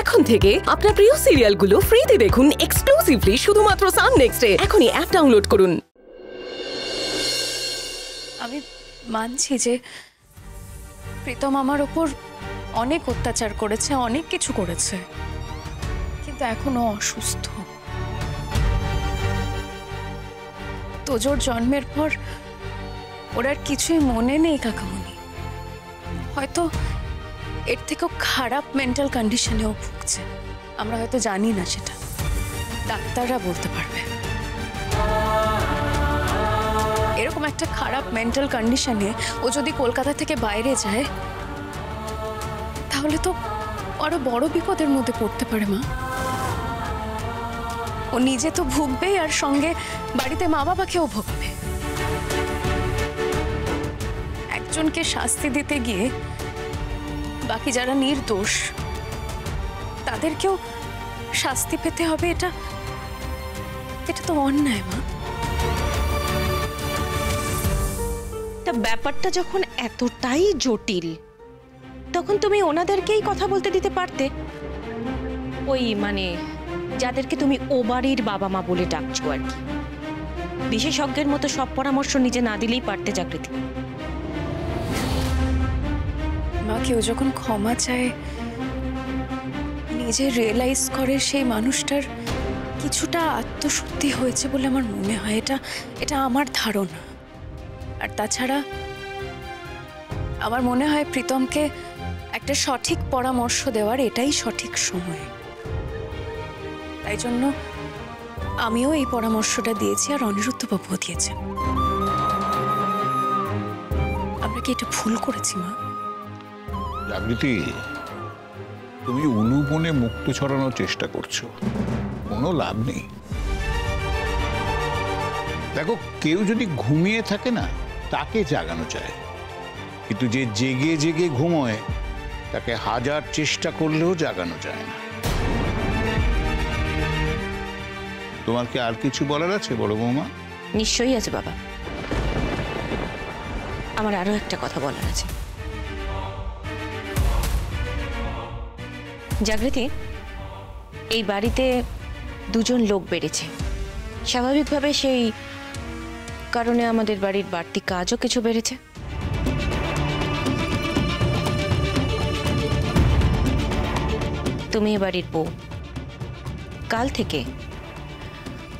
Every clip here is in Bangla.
এখন থেকে আপনার প্রিয় সিরিয়ালগুলো ফ্রিতে দেখুন এক্সক্লুসিভলি শুধুমাত্র সান নেক্সটে। এখনই অ্যাপ ডাউনলোড করুন। আমি মানছি যে প্রীতম আমার ওপর অনেক অত্যাচার করেছে, অনেক কিছু করেছে, কিন্তু এখনো অসুস্থ। তোজোর জন্মের পর ওর আর কিছুই মনে নেই কাকামণি। হয়তো এর থেকেও খারাপ মেন্টাল কন্ডিশনেও ভুগছে, আমরা হয়তো জানি না, সেটা ডাক্তাররা বলতে পারবে। এরকম একটা খারাপ মেন্টাল কন্ডিশনে ও যদি কলকাতা থেকে বাইরে যায় তাহলে তো আরো বড় বিপদের মধ্যে পড়তে পারে মা। ও নিজে তো ভুগবে আর সঙ্গে বাড়িতে মা বাবাকেও ভুগবে। একজনকে শাস্তি দিতে গিয়ে বাকি যারা নির্দোষ তাদেরকেও শাস্তি পেতে হবে, এটা তো অন্যায় মা। ব্যাপারটা যখন এতটাই জটিল তখন তুমি ওনাদেরকেই কথা বলতে দিতে পারতে। ওই মানে যাদেরকে তুমি ও বাড়ির বাবা মা বলে ডাকছো আর কি। বিশেষজ্ঞের মতো সব পরামর্শ নিজে না দিলেই পারতে জাগৃতি। মা, কেউ যখন ক্ষমা চায় নিজে রিয়েলাইজ করে সেই মানুষটার কিছুটা আত্মশুদ্ধি হয়েছে বলে আমার মনে হয়। এটা আমার ধারণা। আর তাছাড়া আমার মনে হয় প্রীতমকে একটা সঠিক পরামর্শ দেওয়ার এটাই সঠিক সময়। তাই জন্য আমিও এই পরামর্শটা দিয়েছি আর অনিরুদ্ধবাবুও দিয়েছেন। আমরা কি এটা ভুল করেছি মা? জাগৃতি, তুমি উলুবনে মুক্ত ছড়ানোর চেষ্টা করছো, কোনো লাভ নেই। দেখো, কেউ যদি ঘুমিয়ে থাকে না তাকে জাগানো চায়, কিন্তু যে জেগে জেগে ঘুমোয় তাকে হাজার চেষ্টা করলেও জাগানো যায় না। তোমার কি আর কিছু বলার আছে বড় বৌমা? নিশ্চয়ই আছে বাবা, আমার আরো একটা কথা বলার আছে। জাগৃতি, এই বাড়িতে দুজন লোক বেড়েছে, স্বাভাবিকভাবে সেই কারণে আমাদের বাড়ির বাড়তি কাজও কিছু বেড়েছে। তুমি এ বাড়ির বউ, কাল থেকে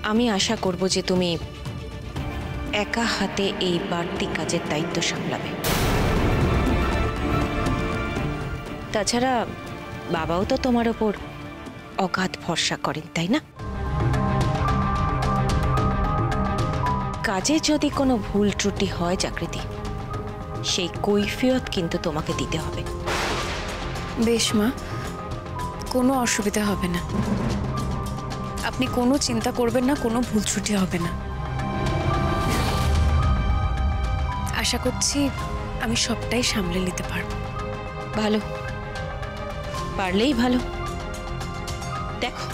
আমি আশা করব যে তুমি একা হাতে এই বাড়তি কাজের দায়িত্ব সামলাবে। তাছাড়া বাবাও তো তোমার ওপর অগাধ ভরসা করেন, তাই না? কাজে যদি কোনো ভুল ত্রুটি হয় জাগৃতি, সেই কৈফিয়ত কিন্তু তোমাকে দিতে হবে। বেশ মা, কোনো অসুবিধা হবে না। আপনি কোনো চিন্তা করবেন না, কোনো ভুল ত্রুটি হবে না। আশা করছি আমি সবটাই সামলে নিতে পারবো। ভালো, পারলেই ভালো। দেখো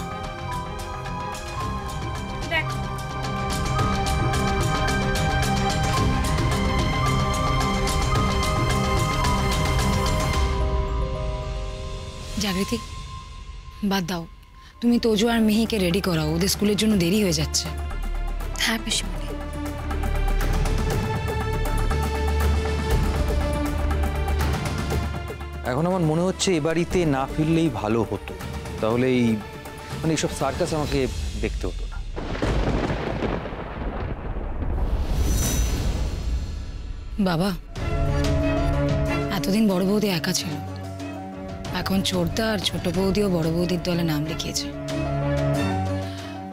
জাগৃতি, বাদ দাও, তুমি তোজো আর মিহিকে রেডি করাও, ওদের স্কুলের জন্য দেরি হয়ে যাচ্ছে। হ্যাঁ পিসিমণি। এখন আমার মনে হচ্ছে এ বাড়িতে না ফিরলেই ভালো হতো, তাহলে এই মানে এইসব সার্কাস আমাকে দেখতে হতো না। বাবা, এতদিন বড় বৌদি একা ছিল, এখন ছোটদা আর ছোট বৌদিও বড় বৌদির দলে নাম লিখিয়েছে।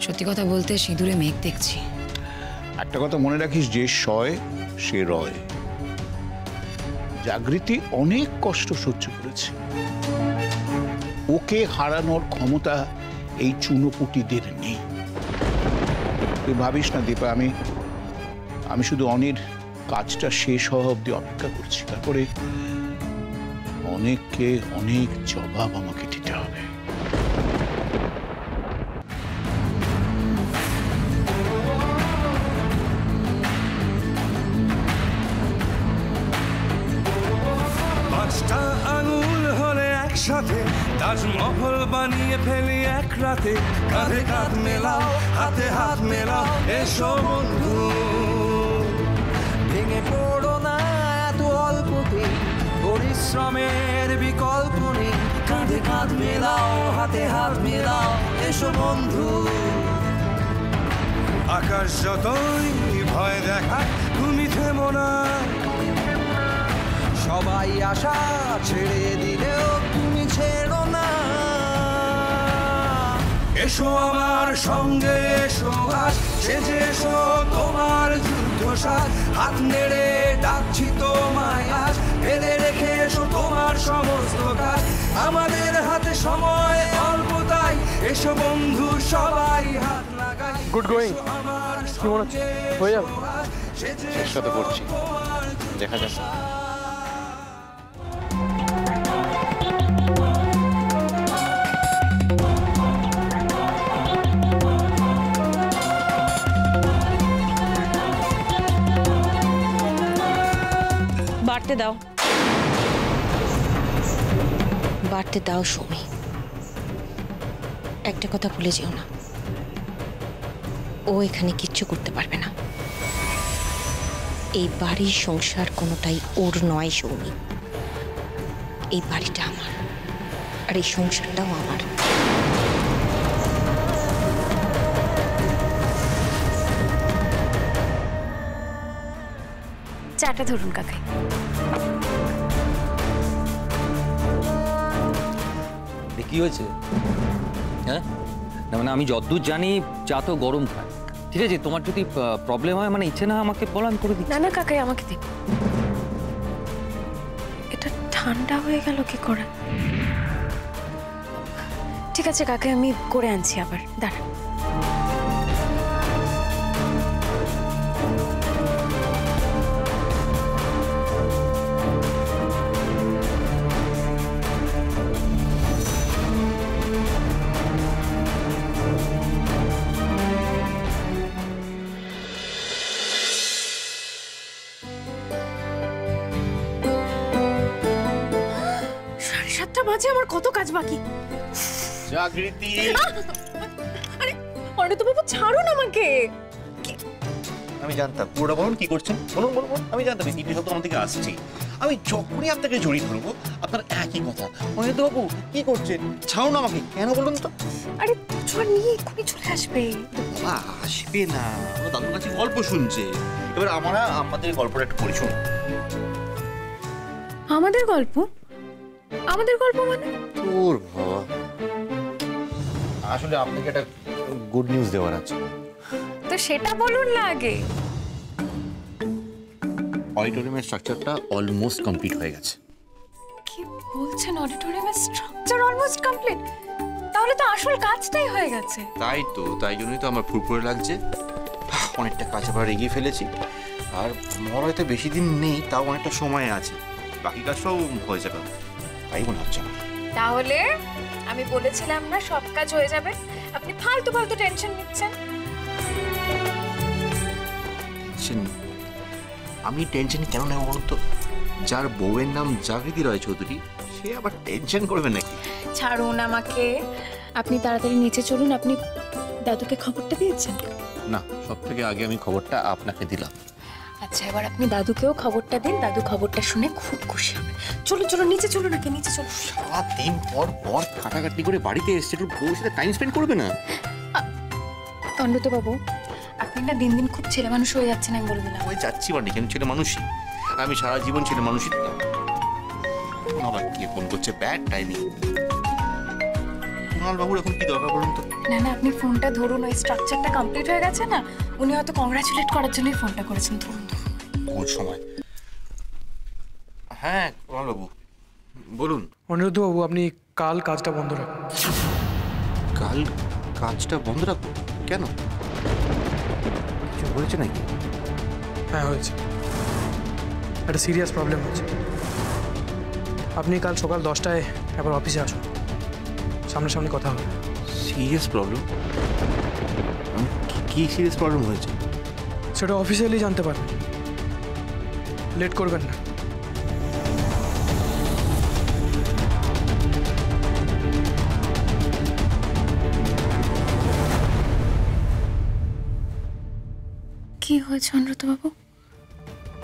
সত্যি কথা বলতে সিঁদুরে মেঘ দেখছি। একটা কথা মনে রাখিস, যে সয় সে রয়। জাগৃতি অনেক কষ্ট সহ্য করেছে, ওকে হারানোর ক্ষমতা এই চুনোপুটিদের নেই। তুই ভাবিস না দীপা, আমি শুধু অনির কাজটা শেষ হওয়া অব্দি অপেক্ষা করছি, তারপরে অনেককে অনেক জবাব আমাকে দিতে হবে। পাঁচটা আঙুল হলে একসাথে তাজমহল বানিয়ে ফেলি এক রাতে। কাঁধে কাঁধ মেলাও, হাতে হাত মেলাও, এসো বন্ধু। ভেঙে পড়ো না এত অল্পতে, পরিশ্রমের বিকল্প নেই। কাঁধে কাঁধ মেলাও, হাতে হাত মেলাও, এসো বন্ধু। আকাশ যতই ভয় দেখায় তুমি থেমো না, সবাই আশা ছেড়ে দিলেও তুমি ছেড়ো না। এসো আমার সঙ্গে এসো আজ, সেজে এসো তোমার যুদ্ধ সাজ। হাত নেড়ে ডাকছি তোমায় আজ, ফেলে রেখে এসো তোমার সমস্ত কাজ। আমাদের হাতে সময় অল্প তাই, এসো বন্ধু সবাই হাত লাগাই। গুড গোয়িং, কি মনে হচ্ছে হয়ে যাবে? চেষ্টা তো করছি, দেখা যাক। বাড়তে দাও, বাড়তে দাও সৌমি। একটা কথা ভুলে যেও না, ও এখানে কিচ্ছু করতে পারবে না। এই বাড়ির সংসার কোনোটাই ওর নয় সৌমি। এই বাড়িটা আমার, আর এই সংসারটাও আমার। চাটা ধরুন কাকাই। কি হয়েছে? হ্যাঁ না মানে আমি যতদূর জানি চা তো গরম খায়। ঠিক আছে, তোমার যদি প্রবলেম হয় মানে ইচ্ছে না আমাকে বলো, আমি করে দিই। না না কাকাই, আমাকে দিন। এটা ঠান্ডা হয়ে গেল কি করে? ঠিক আছে কাকাই, আমি করে আনছি আবার, দাঁড়ান। মাঝে আমার কত কাজ বাকি। জাগৃতি, আরে অনিরুদ্ধ বাবু ছাড়ুন আমাকে। আমি জানতাম পুরোটা বলুন কি করছেন, বলুন বলুন বলুন। আমি জানতাম এই তিনটে শব্দ আমার দিকে আসছি। আমি যখনই আপনাকে জড়িয়ে ধরবো আপনার একই কথা, অনিরুদ্ধ বাবু কি করছেন, ছাড়ুন আমাকে। কেন বলুন তো? আরে ছোট নিয়ে এক্ষুনি চলে আসবে। আসবে না, আমার দাদুর কাছে গল্প শুনছে। এবার আমরা আমাদের গল্পটা একটু পড়ি, শুনুন। আমাদের গল্প? আমাদের গল্প মানে? তোর বাবা, আসলে আপনাকে একটা গুড নিউজ দেওয়ার আছে। তো সেটা বলুন না আগে। অডিটোরিয়ামের স্ট্রাকচারটা অলমোস্ট কমপ্লিট হয়ে গেছে। কি বলছেন? অডিটোরিয়ামের স্ট্রাকচার অলমোস্ট কমপ্লিট? তাহলে তো আসল কাজটাই হয়ে গেছে। তাই তো, তাই জন্যই তো আমার ফুরফুরে লাগছে। অনেকটা কাজ আবার এগিয়ে ফেলেছি, আর মনে হয়তো বেশি দিন নেই, তাও অনেকটা সময় আছে। বাকি কাজটাও হয়ে যাবে তাই মনে হচ্ছে আমার। তাহলে আমি বলেছিলাম না সব কাজ হয়ে যাবে? আপনি ফালতু ফালতু টেনশন নিচ্ছেন। আমি টেনশন কেন নেব বলুন তো? যার বউয়ের নাম জাগৃতি রয় চৌধুরী, সে আবার টেনশন করবে নাকি? ছাড়ুন আমাকে, আপনি তাড়াতাড়ি নিচে চলুন। আপনি দাদুকে খবরটা দিয়েছেন? না, সব থেকে আগে আমি খবরটা আপনাকে দিলাম। আচ্ছা, এবার আপনি দাদুকেও খবরটা দিন। দাদু খবরটা শুনে খুব খুশি হবে। চলুন চলুন, নিচে চলুন, নাকি নিচে চলুন। সারাদিন পর পর খাটাখাটি করে বাড়িতে এসছে, একটু বউর সাথে টাইম স্পেন্ড করবে না? অনিরুদ্ধ বাবু, আপনি না দিন দিন খুব ছেলে মানুষ হয়ে যাচ্ছেন, আমি বলে দিলাম। ওই যাচ্ছি মানে কেন, ছেলে মানুষই আমি, সারা জীবন ছেলে মানুষই। আবার কে ফোন করছে ব্যাড টাইমিং। কুণাল বাবুর এখন কি দরকার বলুন তো? না না, আপনি ফোনটা ধরুন। ওই স্ট্রাকচারটা কমপ্লিট হয়ে গেছে না, উনি হয়তো কংগ্রাচুলেট করার জন্যই ফোনটা করেছেন। ধরুন ধরুন। ভুল সময়। হ্যাঁ কুণাল বাবু বলুন। অনিরুদ্ধ বাবু, আপনি কাল কাজটা বন্ধ রাখুন। কাল কাজটা বন্ধ রাখবো? কেন, কিছু হয়েছে নাকি? হ্যাঁ হয়েছে, একটা সিরিয়াস প্রবলেম হয়েছে। আপনি কাল সকাল 10টায় একবার অফিসে আসুন, সামনাসামনি কথা হবে। Serious problem? কি সিরিয়াস প্রবলেম হয়েছে? সেটা অফিসিয়ালি জানতে পারবেন, লেট করবেন না। কি হয়েছে অনুব্রতবাবু?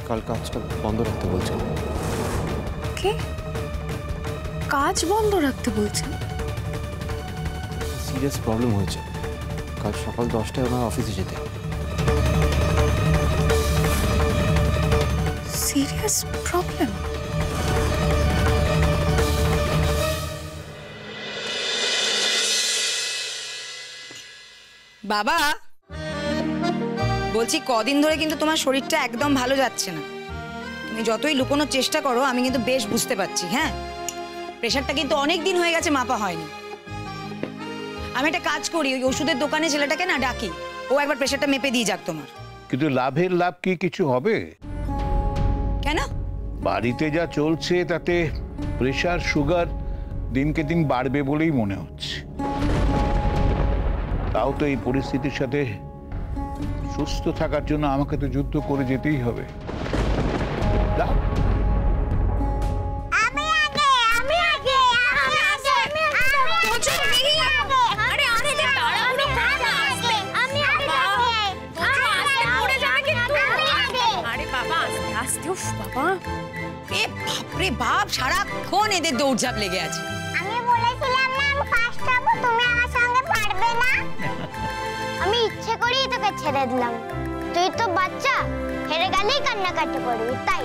কাল কাজটা বন্ধ রাখতে বলছেন। কি কাজ বন্ধ রাখতে বলছেন? সিরিয়াস প্রবলেম হয়েছে, কাল সকাল 10টায় ওনার অফিসে যেতে। Serious problem? বাবা, বলছি কদিন ধরে কিন্তু তোমার শরীরটা একদম ভালো যাচ্ছে না। তুমি যতই লুকোনোর চেষ্টা করো আমি কিন্তু বেশ বুঝতে পারছি। হ্যাঁ, প্রেশারটা কিন্তু অনেক দিন হয়ে গেছে মাপা হয়নি। আমি একটা কাজ করি, ওই ওষুধের দোকানে ছেলেটাকে না ডাকি, ও একবার প্রেশারটা মেপে দিয়ে যাক তোমার। কিন্তু লাভের লাভ কি কিছু হবে? কেন? বাড়িতে যা চলছে তাতে প্রেশার সুগার দিনকে দিন বাড়বে বলেই মনে হচ্ছে। তাও তো এই পরিস্থিতির সাথে সুস্থ থাকার জন্য আমাকে তো যুদ্ধ করে যেতেই হবে। দাও। বাপ সারাক্ষণ এদের দৌড়ঝাঁপ লেগে আছে। আমি বলেছিলাম না আমি ফার্স্ট হব, তুমি আমার সঙ্গে পারবে না। আমি ইচ্ছে করেই তোকে ছেড়ে দিলাম, তুই তো বাচ্চা, হেরে গেলেই কান্নাকাটি করবি, তাই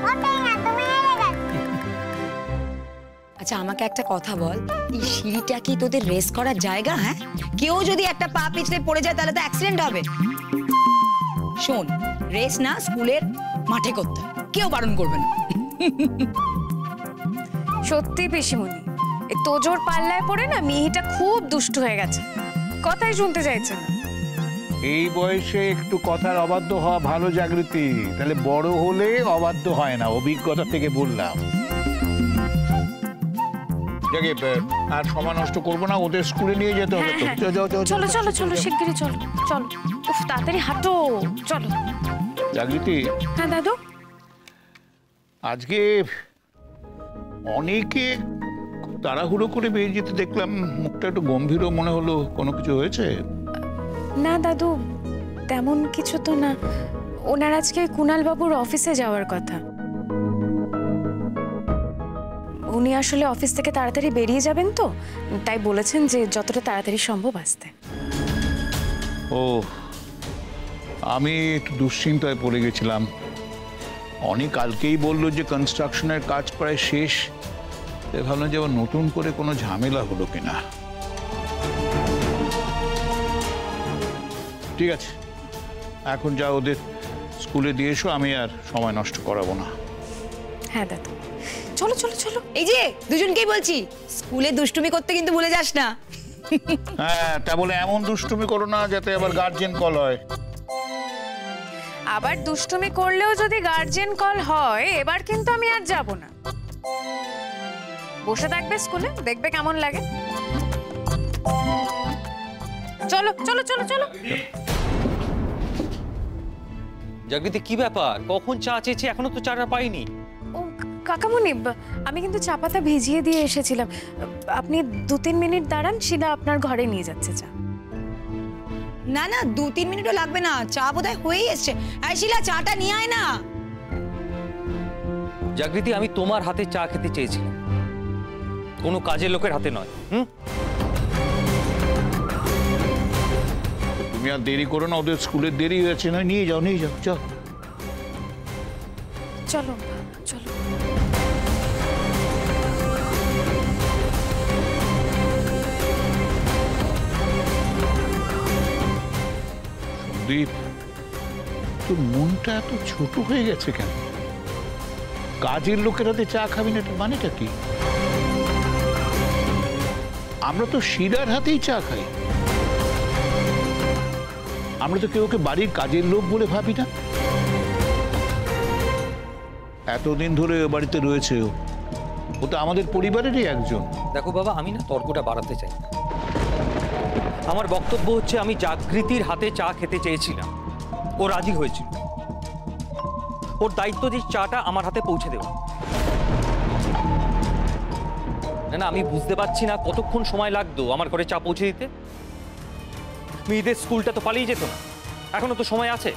ওটাই না, তুমি হেরে গেলে। আচ্ছা আমাকে একটা কথা বল, এই সিঁড়িটা কি তোদের রেস করার জায়গা? হ্যাঁ, কেউ যদি একটা পা পিছলে পড়ে যায় তাহলে তো অ্যাক্সিডেন্ট হবে। শোন, রেস না স্কুলের মাঠে করতে হয়, কেউ বারণ করবে না। সত্যি পিসিমণি, এই তোজোর পাল্লায় পড়ে না মিহিটা খুব দুষ্ট হয়ে গেছে, কথাই শুনতে চাইছে না। এই বয়সে একটু কথার অবাধ্য হওয়া ভালো জাগৃতি, তাহলে বড় হলে অবাধ্য হয় না, অভিজ্ঞতা থেকে বললাম। আর সময় নষ্ট করবো না, ওদের স্কুলে নিয়ে যেতে হবে তো। চলো চলো চলো শিগগিরই চলো চলো, উফ তাড়াতাড়ি হাঁটো, চলো। জাগৃতি। হ্যাঁ দাদু। আজকে অনেকে তাড়াহুড়ো করে বেরিয়ে যেতে দেখলাম, মুখটা একটু গম্ভীরও মনে হলো, কোনো কিছু হয়েছে? না দাদু, তেমন কিছু তো না। ওনার আজকে কুণাল বাবুর অফিসে যাওয়ার কথা। উনি আসলে অফিস থেকে তাড়াতাড়ি বেরিয়ে যাবেন তো, তাই বলেছেন যে যতটা তাড়াতাড়ি সম্ভব আসতে। ও, আমি একটু দুশ্চিন্তায় পড়ে গেছিলাম। অনেক কালকেই বললো যে কনস্ট্রাকশনের কাজ প্রায় শেষ, তাই ভাবলাম যে আবার নতুন করে কোনো ঝামেলা হলো কিনা। ঠিক আছে, এখন যা ওদের স্কুলে দিয়ে এসো, আমি আর সময় নষ্ট করাবো না। হ্যাঁ দাদু, চলো চলো চলো। এই যে দুজনকেই বলছি, স্কুলে দুষ্টুমি করতে কিন্তু ভুলে যাস না। হ্যাঁ, তা বলে এমন দুষ্টুমি করো না যাতে আবার গার্জিয়ান কল হয়। আবার দুষ্টুমি করলেও যদি গার্জিয়ান কল হয়, এবার কিন্তু আমি আর যাব না। বসে থাকবে স্কুলে, দেখবে কেমন লাগে। চলো চলো চলো চলো। জাগৃতি, কি ব্যাপার? কখন চা চেয়েছি, এখনো তো চাটা পাইনি। ও কাকামণি, আমি কিন্তু চা পাতা ভিজিয়ে দিয়ে এসেছিলাম। আপনি 2-3 মিনিট দাঁড়ান, শিলা আপনার ঘরে নিয়ে যাচ্ছে চা। না না, 2-3 মিনিটও লাগবে না, চা বোধহয় হয়েই এসছে। আয় শিলা, চাটা নিয়ে আয় না। জাগৃতি, আমি তোমার হাতে চা খেতে চেয়েছিলাম, কোনো কাজের লোকের হাতে নয়। তুমি আর দেরি করো না, ওদের স্কুলের দেরি হয়েছে। না, নিয়ে যাও নিয়ে যাও, চল। চলো চলো। সন্দীপ, তোর মনটা এত ছোট হয়ে গেছে কেন? কাজের লোকের হাতে চা খাবি না, এটা মানেটা কি? আমরা তো শিলার হাতেই চা খাই, আমরা তো কেউ বাড়ির কাজের লোক বলে ভাবি না। এতদিন ধরে বাড়িতে রয়েছে ও তো আমাদের পরিবারেরই একজন। দেখো বাবা, আমি না তর্কটা বাড়াতে চাই না। আমার বক্তব্য হচ্ছে, আমি জাগৃতির হাতে চা খেতে চেয়েছিলাম, ও রাজি হয়েছিল। ওর দায়িত্ব যে চাটা আমার হাতে পৌঁছে দেওয়া। না না, আমি বুঝতে পারছি না কতক্ষণ সময় লাগতো আমার ঘরে চা পৌঁছে দিতে। মেয়েদের স্কুলটা তো পালিয়ে যেত না, এখনো তো সময় আছে।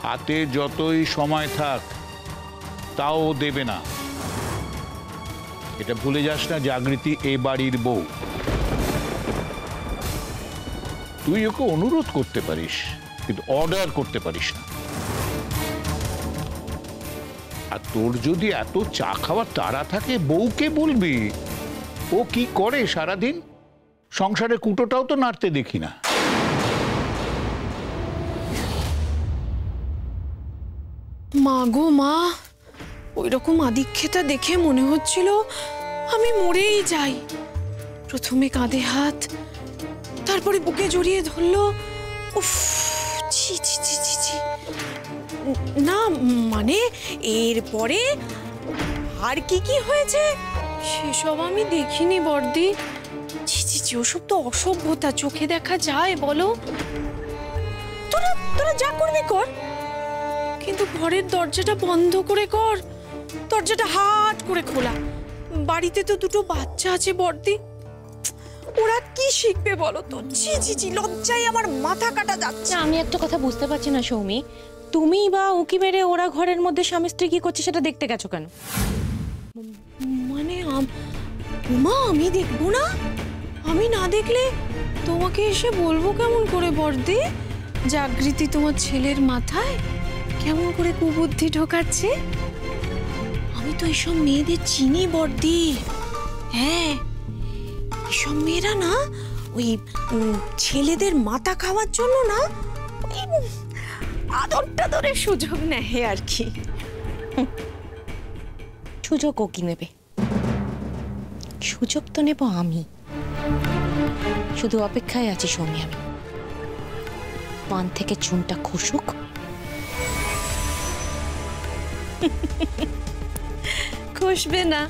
হাতে যতই সময় থাক তাও ও দেবে না। এটা ভুলে যাস না, জাগৃতি এ বাড়ির বউ। তুই ওকে অনুরোধ করতে পারিস, কিন্তু অর্ডার করতে পারিস না। আর তোর যদি এত চা খাওয়ার তাড়া থাকে, বউকে বলবি। ও কি করে সারাদিন? সংসারে কুটোটাও তো নাড়তে দেখি না। মা গো মা, ওই রকম আদিক্ষেতা দেখে মনে হচ্ছিল আমি মরেই যাই। প্রথমে কাঁধে হাত, তারপরে বুকে জড়িয়ে ধরলো। উফ, ছি ছি ছি ছি ছি। না মানে এরপরে আর কি কি হয়েছে সেসব আমি দেখিনি বর্দি। ছি ছি ছি, ওসব তো অসভ্যতা, চোখে দেখা যায় বলো? তোরা তোরা যা করবি কর, কিন্তু ঘরের দরজাটা বন্ধ করে কর। দরজাটা হাট করে খোলা। বাড়িতে তো দুটো বাচ্চা আছে বর্দি, ওরা কি শিখবে বলো তো? ছি ছি ছি, লজ্জায় আমার মাথা কাটা যাচ্ছে। আমি একটা কথা বুঝতে পারছি না সৌমি, তুমি বা উকি মেরে ওরা ঘরের মধ্যে স্বামী স্ত্রী কি করছে সেটা দেখতে গেছো কেন? মানে মা, আমি দেখবো না? আমি না দেখলে তোমাকে এসে বলবো কেমন করে বর্দি? জাগৃতি তোমার ছেলের মাথায় কেমন করে কুবুদ্ধি ঢোকাচ্ছে? আমি তো এইসব মেয়েদের চিনি বর্দি। হ্যাঁ, এসব মেয়েরা না ওই ছেলেদের মাথা খাওয়ার জন্য না আদরটা ধরে সুযোগ নেয় আর কি। সুযোগ ও কি নেবে? সুযোগ তো নেব আমি। শুধু অপেক্ষায় আছি সৌমি আমি, পান থেকে চুনটা খসুক। খসবে না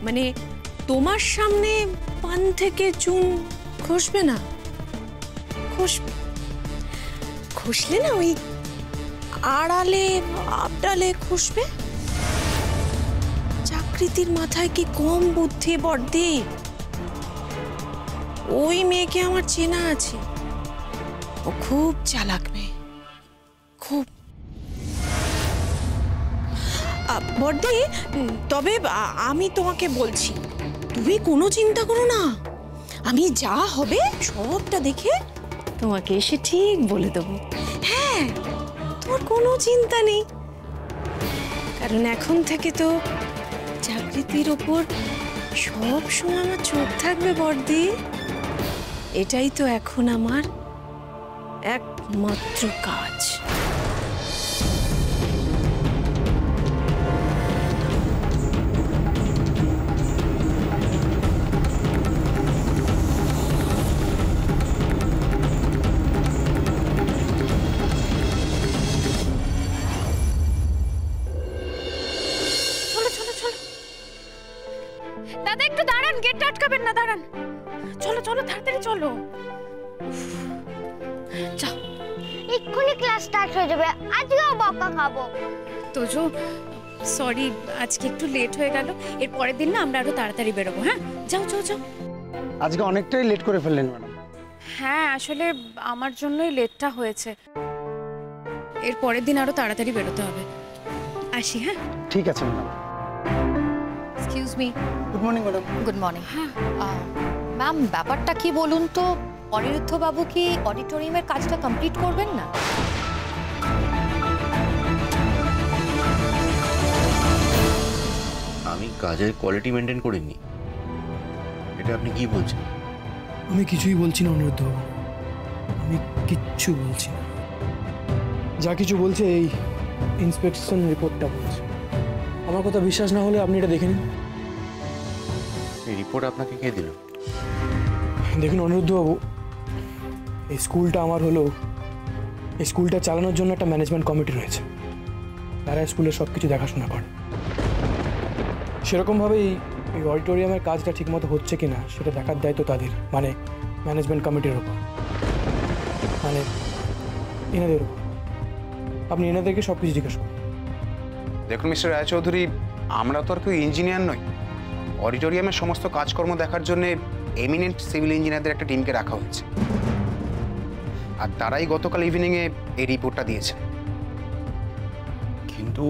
মানে তোমার সামনে পান থেকে চুন খসবে না? খসলে না ওই আড়ালে আবডালে খসবে। জাগৃতির মাথায় কি কম বুদ্ধি বর্দি? ওই মেয়েকে আমার চেনা আছে, ও খুব চালাক মেয়ে, খুব। বর্দি, তবে আমি তোমাকে বলছি, তুমি কোনো চিন্তা করো না। আমি যা হবে সবটা দেখে তোমাকে এসে ঠিক বলে দেবো। হ্যাঁ, তোমার কোনো চিন্তা নেই, কারণ এখন থেকে তো জাগৃতির ওপর সব সময় আমার চোখ থাকবে বর্দি। এটাই তো এখন আমার একমাত্র কাজ। দাদা একটু দাঁড়ান, গেটটা আটকাবেন না, দাঁড়ান। চলো চলো তাড়াতাড়ি চলো। যাও, এক্ষুনি ক্লাস স্টার্ট হয়ে যাবে, আজকেও বকা খাবো। তোজো সরি, আজকে একটু লেট হয়ে গেল। এর পরের দিন না আমরা আরো তাড়াতাড়ি বেরোবো। হ্যাঁ, যাও যাও যাও। আজকে অনেকটাই লেট করে ফেললেন ম্যাডাম। হ্যাঁ, আসলে আমার জন্যই লেটটা হয়েছে। এর পরের দিন আরো তাড়াতাড়ি বেরোতে হবে। আসি। হ্যাঁ, ঠিক আছে madam. Excuse me. Good morning madam. Good morning. Ma'am, ব্যাপারটা কি বলুন তো? অনিরুদ্ধ বাবু কি অডিটোরিয়ামের কাজটা কমপ্লিট করবেন না? আমি কাজের কোয়ালিটি মেনটেন করিনি, এটা আপনি কি বলছেন? আমি কিছুই বলছি না অনিরুদ্ধ বাবু, আমি কিচ্ছু বলছি না। যা কিছু বলছে এই ইন্সপেকশন রিপোর্টটা বলছে। আমার কথা বিশ্বাস না হলে আপনি এটা দেখে নিন। এই রিপোর্ট আপনাকে কে দিল? দেখুন অনিরুদ্ধবাবু, এই স্কুলটা আমার হলো, এই স্কুলটা চালানোর জন্য একটা ম্যানেজমেন্ট কমিটি রয়েছে, তারা স্কুলের সব কিছু দেখাশোনা করে। সেরকমভাবেই এই অডিটোরিয়ামের কাজটা ঠিকমতো হচ্ছে কি না সেটা দেখার দায়িত্ব তাদের, মানে ম্যানেজমেন্ট কমিটির ওপর, মানে এনাদের ওপর। আপনি এনাদেরকে সব কিছু জিজ্ঞেস করুন। দেখুন মিস্টার রায়চৌধুরী, আমরা তো আর কেউ ইঞ্জিনিয়ার নই। অডিটোরিয়ামের সমস্ত কাজকর্ম দেখার জন্যে এমিনেন্ট সিভিল ইঞ্জিনিয়ারদের একটা টিমকে রাখা হয়েছে, আর তারাই গতকাল ইভিনিংয়ে এই রিপোর্টটা দিয়েছে। কিন্তু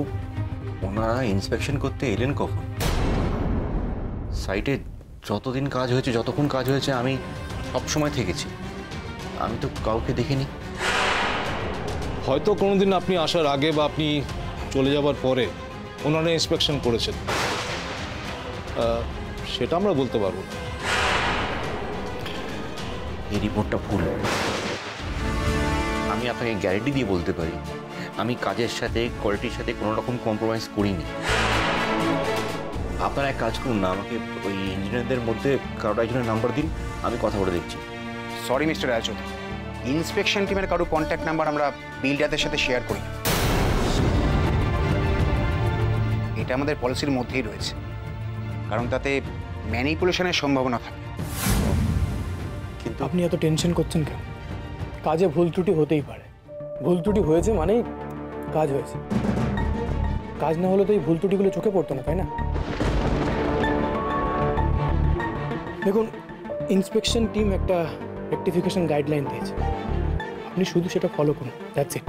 ওনারা ইন্সপেকশন করতে এলেন কখন? সাইটে যতদিন কাজ হয়েছে, যতক্ষণ কাজ হয়েছে আমি সবসময় থেকেছি, আমি তো কাউকে দেখিনি। হয়তো কোনোদিন আপনি আসার আগে বা আপনি চলে যাবার পরে ওনারা ইন্সপেকশন করেছেন, সেটা আমরা বলতে পারবো না। এই রিপোর্টটা ভুল। আমি আপনাকে গ্যারেন্টি দিয়ে বলতে পারি আমি কাজের সাথে কোয়ালিটির সাথে কোনো রকম কম্প্রোমাইজ করিনি। আপনারা এক কাজ করুন না, আমাকে ওই ইঞ্জিনিয়ারদের মধ্যে কারোর একজনের নাম্বার দিন, আমি কথা বলে দেখছি। সরি মিস্টার রায়চৌধুরী, ইন্সপেকশন টিমের কারো কন্ট্যাক্ট নাম্বার আমরা বিল্ডারদের সাথে শেয়ার করি না। এটা আমাদের পলিসির মধ্যেই রয়েছে, কারণ তাতে ম্যানিপুলেশনের সম্ভাবনা থাকে। কিন্তু আপনি এত টেনশন করছেন কেন? কাজে ভুল ত্রুটি হতেই পারে, ভুল ত্রুটি হয়েছে মানেই কাজ হয়েছে। কাজ না হলে তো এই ভুল ত্রুটিগুলো চোখে পড়তো না, তাই না? দেখুন, ইন্সপেকশন টিম একটা রেকটিফিকেশন গাইডলাইন দিয়েছে, আপনি শুধু সেটা ফলো করুন, দ্যাটস ইট।